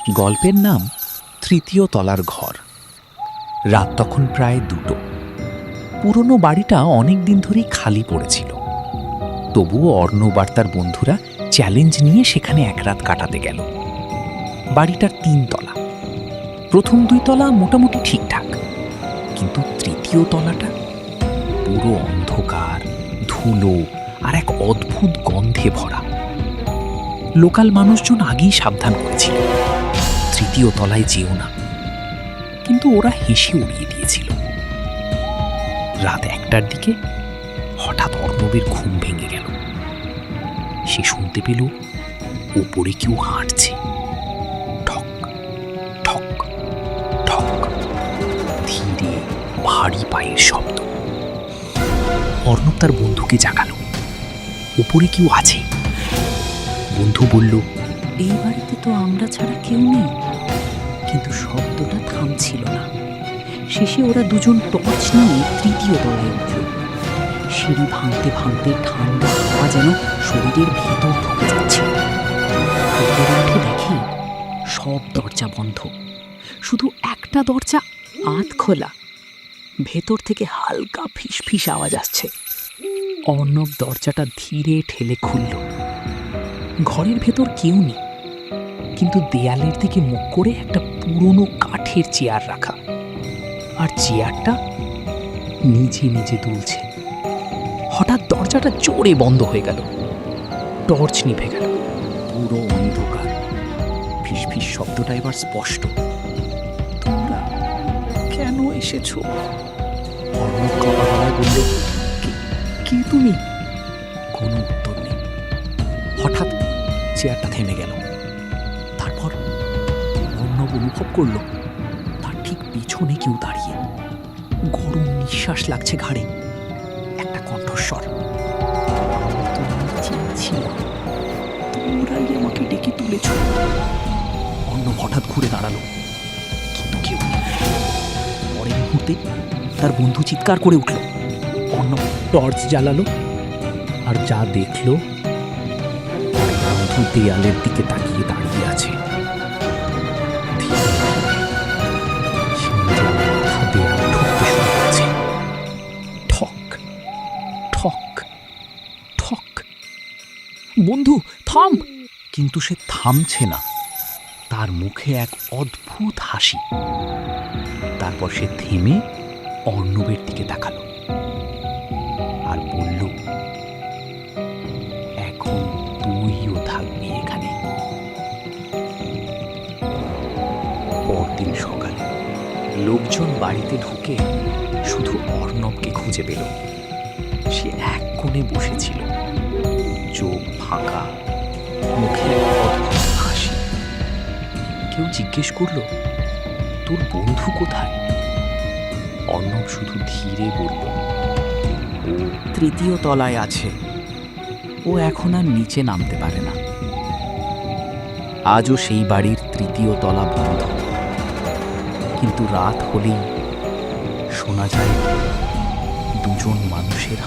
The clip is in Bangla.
গল্পের নাম তৃতীয় তলার ঘর। রাত তখন প্রায় 2টো। পুরনো বাড়িটা অনেক দিন ধরেই খালি পড়েছিল। তবুও অর্ণব আর তার বন্ধুরা চ্যালেঞ্জ নিয়ে সেখানে এক রাত কাটাতে গেল। বাড়িটার 3 তলা। প্রথম 2 তলা মোটামুটি ঠিকঠাক, কিন্তু তৃতীয় তলাটা পুরো অন্ধকার, ধুলো আর এক অদ্ভুত গন্ধে ভরা। লোকাল মানুষজন আগেই সাবধান করেছিল, তৃতীয় তলায় যেও না, কিন্তু ওরা হেসে উড়িয়ে দিয়েছিল। রাত 1টার দিকে হঠাৎ অর্ণবের ঘুম ভেঙে গেল। সে শুনতে পেল ওপরে কেউ হাঁটছে। ঠক ঠক ঠক, ধীরে ভারী পায়ের শব্দ। অর্ণব তার বন্ধুকে জাগালো, ওপরে কেউ আছে। বন্ধু বলল, এই বাড়িতে তো আমরা ছাড়া কেউ নেই। কিন্তু শব্দটা থামছিল না। শেষে ওরা দুজন টর্চ নিয়ে তৃতীয় তলায় উঠল। সিঁড়ি ভাঙতে ভাঙতে ঠান্ডা হাওয়া যেন শরীরের ভেতর ঢুকে যাচ্ছে। উপরে উঠে দেখি সব দরজা বন্ধ, শুধু একটা দরজা আধ খোলা। ভেতর থেকে হালকা ফিসফিস আওয়াজ আসছে। অর্ণব দরজাটা ধীরে ঠেলে খুলল। ঘরের ভেতর কেউ নেই, কিন্তু দেয়ালের দিকে মুখ করে একটা পুরনো কাঠের চেয়ার রাখা, আর চেয়ারটা নিজে নিজে দুলছে। হঠাৎ দরজাটা জোরে বন্ধ হয়ে গেল। টর্চ নিভে গেল। পুরো অন্ধকার। ফিসফিস শব্দটা এবার স্পষ্ট। তোমরা কেন এসেছো? অর্ণব কাঁপা গলায় বলল, কে তুমি? কোনো উত্তর নেই। হঠাৎ চেয়ারটা থেমে গেল। তারপর অর্ণব অনুভব করল তার ঠিক পিছনে কেউ দাঁড়িয়ে। গরম নিঃশ্বাস লাগছে ঘাড়ে। একটা কণ্ঠস্বর, আমি তোমায় চিনছিলাম, তোমরাই আমাকে ডেকে তুলেছ। অর্ণব হঠাৎ ঘুরে দাঁড়ালো, কিন্তু কেউ নেই। পরের মুহূর্তে তার বন্ধু চিৎকার করে উঠল। অর্ণব টর্চ জ্বালালো, আর যা দেখলো, বন্ধু দেয়ালের দিকে তাকিয়ে দাঁড়িয়ে আছে। দেয়াল ঠুকতে শুরু করছে। ঠক ঠক ঠক। বন্ধু থাম! কিন্তু সে থামছে না। তার মুখে এক অদ্ভুত হাসি। তারপর সে থেমে অর্ণবের দিকে তাকালো আর বলল, এখন তুইও থাকবি এখানে। পরদিন সকালে লোকজন বাড়িতে ঢুকে শুধু অর্ণবকে খুঁজে পেল। সে এক কোণে বসেছিল, চোখ ফাঁকা, মুখে এক অদ্ভুত হাসি। কেউ জিজ্ঞেস করল, তোর বন্ধু কোথায়? অর্ণব শুধু ধীরে বলল, ও তৃতীয় তলায় আছে। ও এখন আর নিচে নামতে পারে না। আজও সেই বাড়ির তৃতীয় তলা বন্ধ, কিন্তু রাত হলেই শোনা যায় দুজন মানুষের